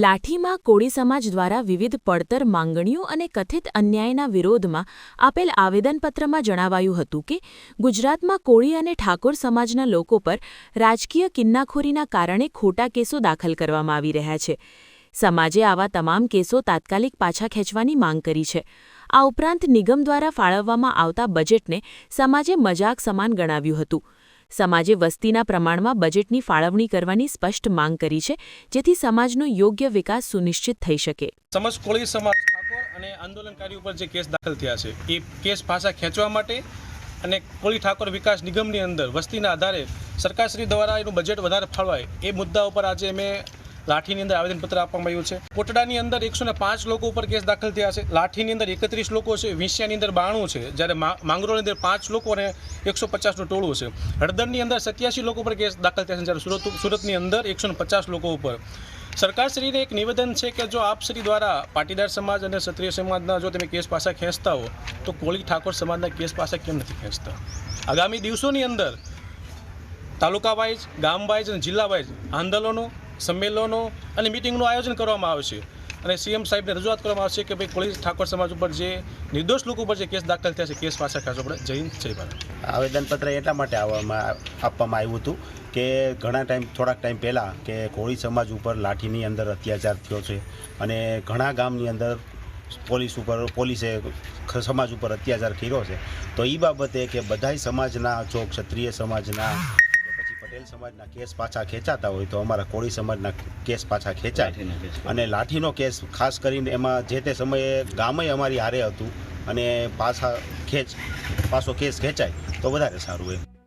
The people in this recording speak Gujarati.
લાઠીમાં કોળી સમાજ દ્વારા વિવિધ પડતર માંગણીઓ અને કથિત અન્યાયના વિરોધમાં આપેલ આવેદનપત્રમાં જણાવાયું હતું કે ગુજરાતમાં કોળી અને ઠાકોર સમાજના લોકો પર રાજકીય કિન્નાખોરીના કારણે ખોટા કેસો દાખલ કરવામાં આવી રહ્યા છે. સમાજે આવા તમામ કેસો તાત્કાલિક પાછા ખેંચવાની માંગ કરી છે. આ ઉપરાંત નિગમ દ્વારા ફાળવવામાં આવતા બજેટને સમાજે મજાક સમાન ગણાવ્યું હતું. સમાજે વસ્તીના પ્રમાણમાં બજેટની ફાળવણી કરવાની સ્પષ્ટ માંગ કરી છે, જેથી સમાજનો યોગ્ય વિકાસ સુનિશ્ચિત થઈ શકે. સમસ્ત કોળી સમાજ ઠાકોર અને આંદોલનકારીઓ પર જે કેસ દાખલ થયા છે એ કેસ પાછા ખેંચવા માટે અને કોળી ઠાકોર વિકાસ નિગમની અંદર વસ્તીના આધારે સરકારશ્રી દ્વારા એનું બજેટ વધારે ફાળવાય એ મુદ્દા ઉપર આજે અમે લાઠીની અંદર આવેદનપત્ર આપવામાં આવ્યું છે. કોટડાની અંદર 105 લોકો ઉપર કેસ દાખલ થયા છે. લાઠીની અંદર 31 લોકો છે. વિંછિયાની અંદર 92 છે. જ્યારે માંગરોળની અંદર 5 લોકો અને 150નું ટોળું છે. હળદરની અંદર 87 લોકો ઉપર કેસ દાખલ થયા છે. જ્યારે સુરતની અંદર 150 લોકો ઉપર. સરકારશ્રીને એક નિવેદન છે કે જો આપશ્રી દ્વારા પાટીદાર સમાજ અને ક્ષત્રિય સમાજના જો તમે કેસ પાછા ખેંચતા હો તો કોળી ઠાકોર સમાજના કેસ પાછા કેમ નથી ખેંચતા? આગામી દિવસોની અંદર તાલુકા વાઇઝ, ગામ વાઇઝ અને જિલ્લા વાઇઝ આંદોલનો, સંમેલનો અને મિટિંગનું આયોજન કરવામાં આવશે અને સીએમ સાહેબને રજૂઆત કરવામાં આવશે કે ભાઈ કોળી ઠાકોર સમાજ ઉપર જે નિર્દોષ લોકો ઉપર જે કેસ દાખલ થયા છે કેસ પાછા ખેંચવા પડે. જય હિન્દ, જય ભારત. આવેદનપત્ર એટલા માટે આપવામાં આવ્યું હતું કે થોડાક ટાઈમ પહેલાં કે કોળી સમાજ ઉપર લાઠીની અંદર અત્યાચાર થયો છે અને ઘણા ગામની અંદર પોલીસે સમાજ ઉપર અત્યાચાર કર્યો છે. તો એ બાબતે કે બધાય સમાજના જો ક્ષત્રિય સમાજના પટેલ સમાજના કેસ પાછા ખેંચાતા હોય તો અમારા કોળી સમાજના કેસ પાછા ખેંચાય અને લાઠીનો કેસ ખાસ કરીને એમાં જે તે સમયે ગામે અમારી હારે હતું અને પાછો કેસ ખેંચાય તો વધારે સારું એમ.